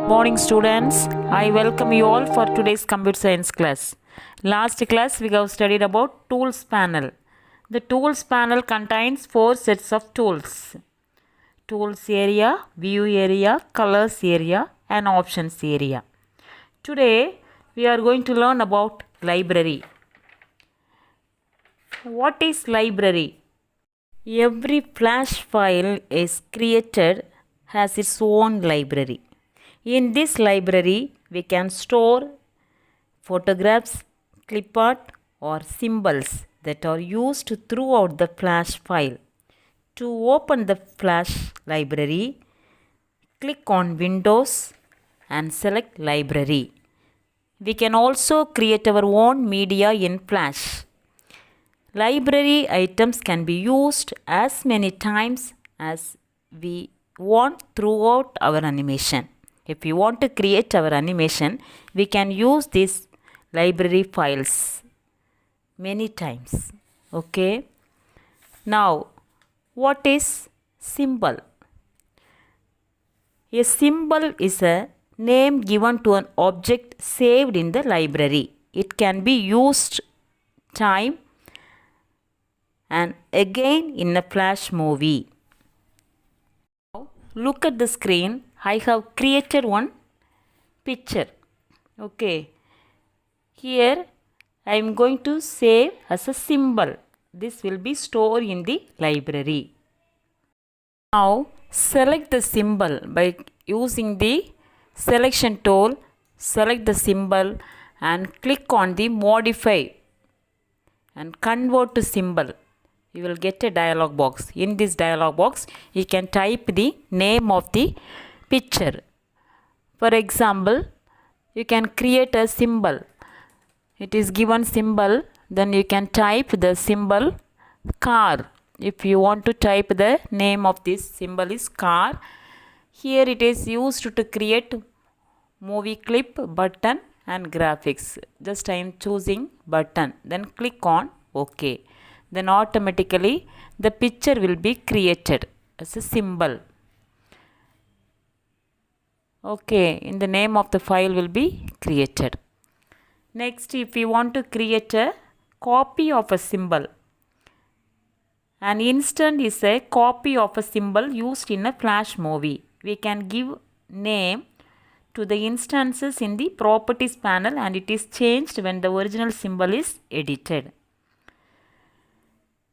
Morning students, I welcome you all for today's computer science class. Last class we have studied about tools panel. The tools panel contains 4 sets of tools. Tools area, view area, colors area and options area. Today we are going to learn about library. What is library? Every flash file is created has its own library. In this library, we can store photographs, clip art or symbols that are used throughout the flash file. To open the flash library, click on Windows and select Library. We can also create our own media in Flash. Library items can be used as many times as we want throughout our animation. If we want to create our animation, we can use these library files many times. Okay. Now, what is symbol? A symbol is a name given to an object saved in the library. It can be used time and again in a flash movie. Now, look at the screen. I have created one picture. Okay. Here I am going to save as a symbol. This will be stored in the library. Now select the symbol by using the selection tool. Select the symbol and click on the modify and convert to symbol. You will get a dialog box. In this dialog box, you can type the name of the picture. For example, you can create a symbol. It is given symbol, then you can type the symbol car. If you want to type the name of this symbol is car. Here it is used to create movie clip, button and graphics. Just I am choosing button. Then click on OK. Then automatically the picture will be created as a symbol. Okay, in the name of the file will be created. Next, if we want to create a copy of a symbol, an instant is a copy of a symbol used in a flash movie. We can give name to the instances in the properties panel and it is changed when the original symbol is edited.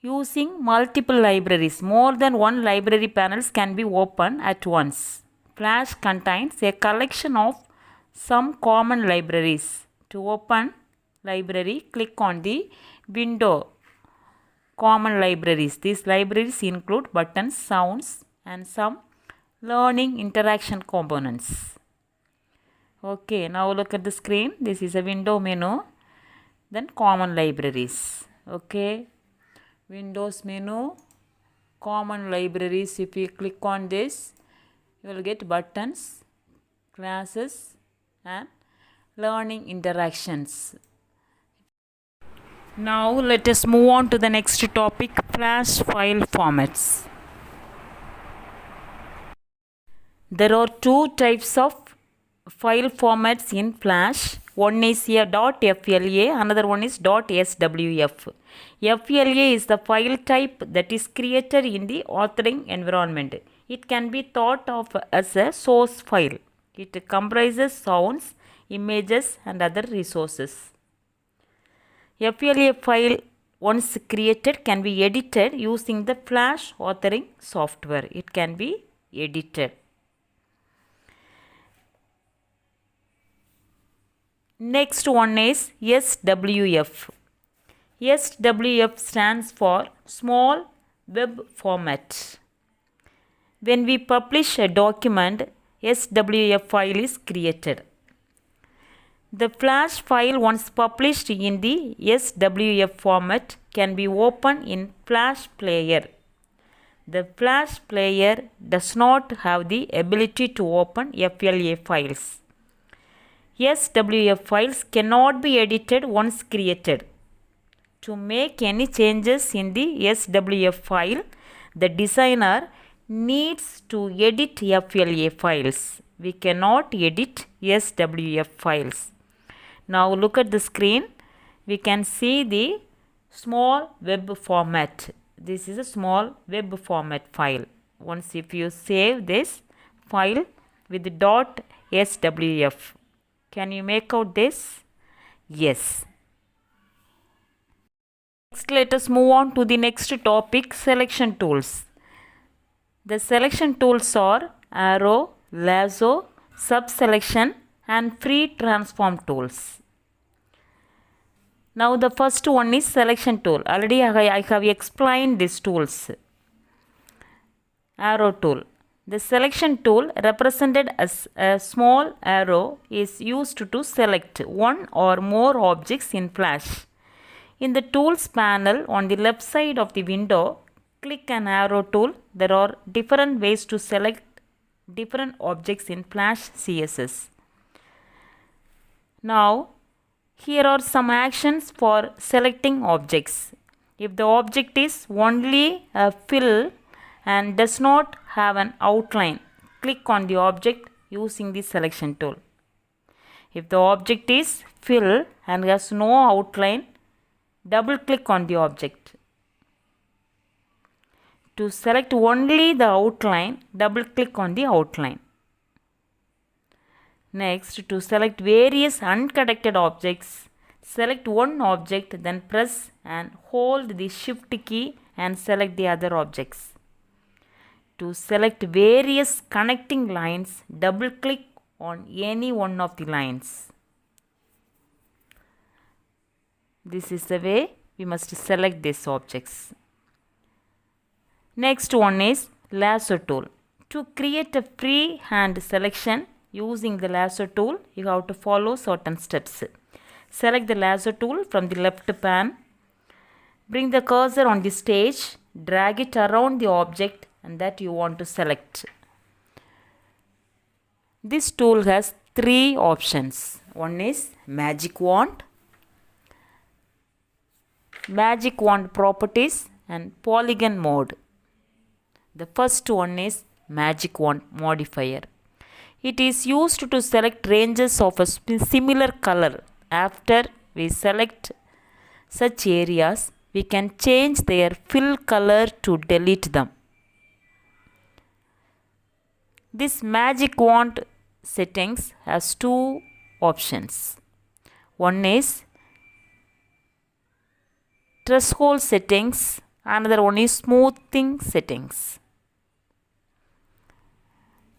Using multiple libraries, more than one library panels can be opened at once. Flash contains a collection of some common libraries. To open library, click on the window Common Libraries. These libraries include buttons, sounds and some learning interaction components. Okay, now look at the screen. This is a window menu. Then Common Libraries. Okay, Windows menu, Common Libraries. If you click on this, you will get buttons, classes and learning interactions. Now let us move on to the next topic, flash file formats. There are two types of file formats in flash. One is a .fla, another one is .swf. FLA is the file type that is created in the authoring environment. It can be thought of as a source file. It comprises sounds, images and other resources. FLA file once created can be edited using the flash authoring software. It can be edited. Next one is SWF. SWF stands for Small Web Format. When we publish a document, SWF file is created. The flash file once published in the SWF format can be opened in Flash Player. The Flash Player does not have the ability to open FLA files. SWF files cannot be edited once created. To make any changes in the SWF file, the designer needs to edit FLA files. We cannot edit SWF files. Now look at the screen. We can see the small web format. This is a small web format file. Once if you save this file with .swf, can you make out this? Yes. Next, let us move on to the next topic, selection tools. The selection tools are arrow, lasso, subselection and free transform tools. Now the first one is selection tool. Already I have explained these tools. Arrow tool. The selection tool represented as a small arrow is used to select one or more objects in Flash. In the tools panel on the left side of the window, click an arrow tool. There are different ways to select different objects in Flash CSS. Now, here are some actions for selecting objects. If the object is only a fill and does not have an outline, click on the object using the selection tool. If the object is fill and has no outline, double click on the object. To select only the outline, double click on the outline. Next, to select various unconnected objects, select one object, then press and hold the shift key and select the other objects. To select various connecting lines, double click on any one of the lines. This is the way we must select these objects. Next one is lasso tool. To create a freehand selection using the lasso tool, you have to follow certain steps. Select the lasso tool from the left pane. Bring the cursor on the stage, drag it around the object and that you want to select. This tool has three options. One is magic wand, magic wand properties and polygon mode. The first one is magic wand modifier. It is used to select ranges of a similar color. After we select such areas, we can change their fill color to delete them. This magic wand settings has two options. One is threshold settings, another one is smoothing settings.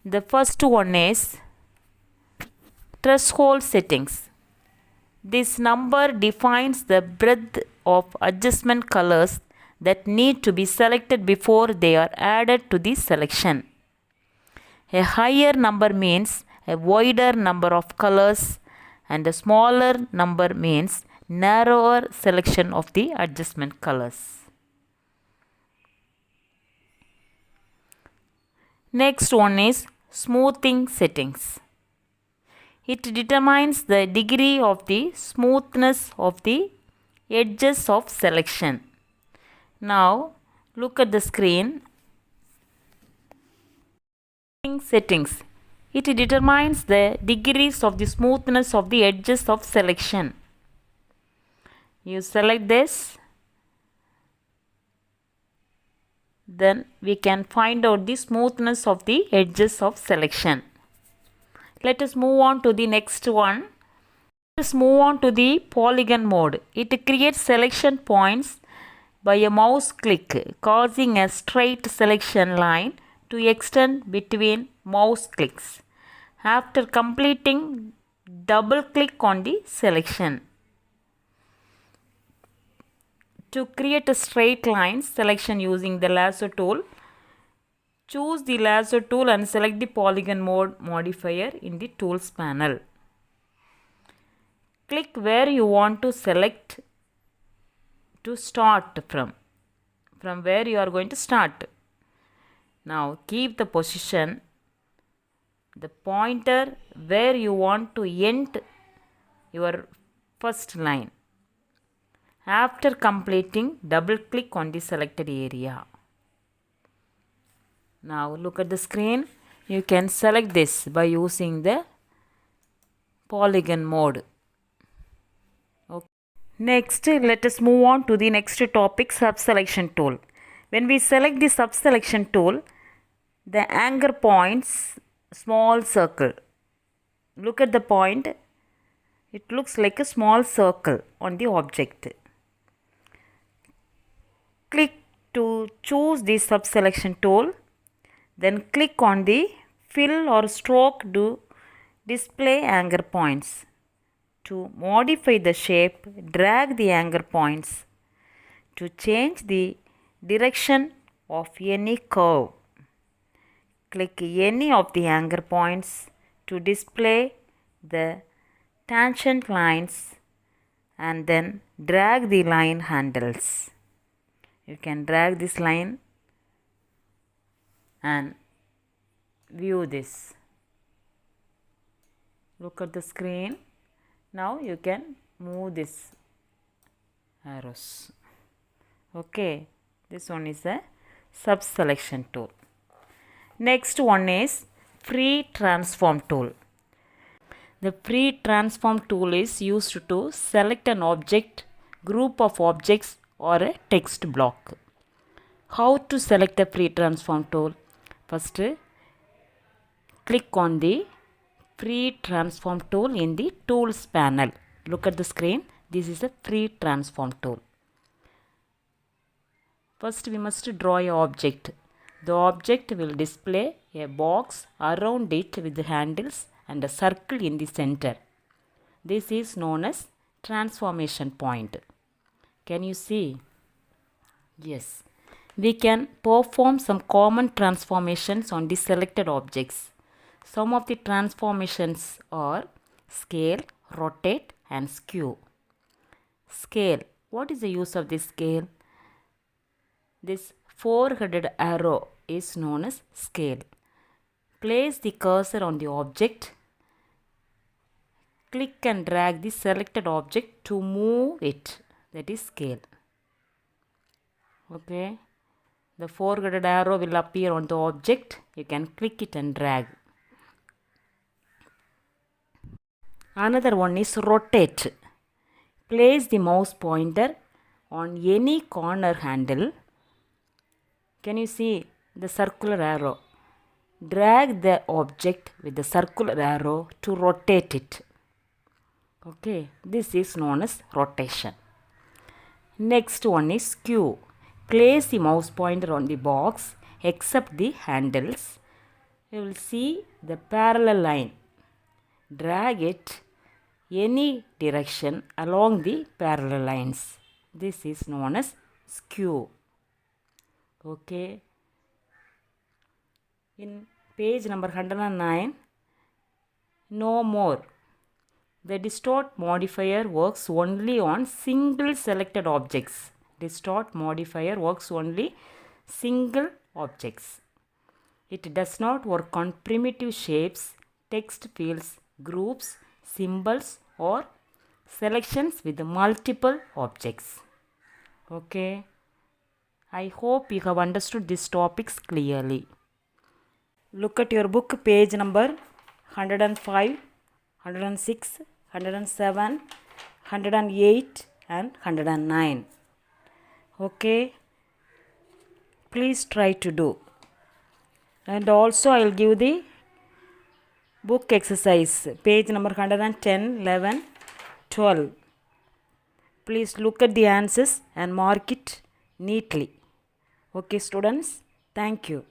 The first one is threshold settings. This number defines the breadth of adjustment colors that need to be selected before they are added to the selection. A higher number means a wider number of colors and a smaller number means narrower selection of the adjustment colors. Next one is smoothing settings. It determines the degree of the smoothness of the edges of selection. Now look at the screen. Settings. It determines the degrees of the smoothness of the edges of selection. You select this, then we can find out the smoothness of the edges of selection. Let us move on to the next one. Let us move on to the polygon mode. It creates selection points by a mouse click, causing a straight selection line to extend between mouse clicks. After completing, double click on the selection. To create a straight line selection using the lasso tool, choose the lasso tool and select the polygon mode modifier in the tools panel. Click where you want to select to start from where you are going to start. Now keep the position, the pointer where you want to end your first line. After completing, double click on the selected area. Now look at the screen. You can select this by using the polygon mode. Okay. Next, let us move on to the next topic, subselection tool. When we select the subselection tool, the anchor points small circle. Look at the point. It looks like a small circle on the object. Click to choose the subselection tool. Then click on the fill or stroke to display anchor points. To modify the shape, drag the anchor points. To change the direction of any curve, click any of the anchor points to display the tangent lines and then drag the line handles. You can drag this line and view this. Look at the screen. Now you can move this arrows. Okay, this one is a subselection tool. Next one is free transform tool. The free transform tool is used to select an object, group of objects or a text block. How to select the free transform tool? First, click on the free transform tool in the tools panel. Look at the screen. This is a free transform tool. First, we must draw an object. The object will display a box around it with the handles and a circle in the center. This is known as transformation point. Can you see? Yes. We can perform some common transformations on the selected objects. Some of the transformations are scale, rotate and skew. Scale. What is the use of this scale? This four-headed arrow is known as scale. Place the cursor on the object. Click and drag the selected object to move it. That is scale. Okay. The four-headed arrow will appear on the object. You can click it and drag. Another one is rotate. Place the mouse pointer on any corner handle. Can you see the circular arrow? Drag the object with the circular arrow to rotate it. Okay, this is known as rotation. Next one is skew. Place the mouse pointer on the box except the handles. You will see the parallel line. Drag it any direction along the parallel lines. This is known as skew. Okay. In page number 109, no more. The distort modifier works only on single selected objects. Distort modifier works only single objects. It does not work on primitive shapes, text fields, groups, symbols or selections with multiple objects. Okay. I hope you have understood these topics clearly. Look at your book, page number 105, 106, 107, 108 and 109. Okay. Please try to do. And also I will give the book exercise, page number 110, 11, 12. Please look at the answers and mark it neatly. Okay students, thank you.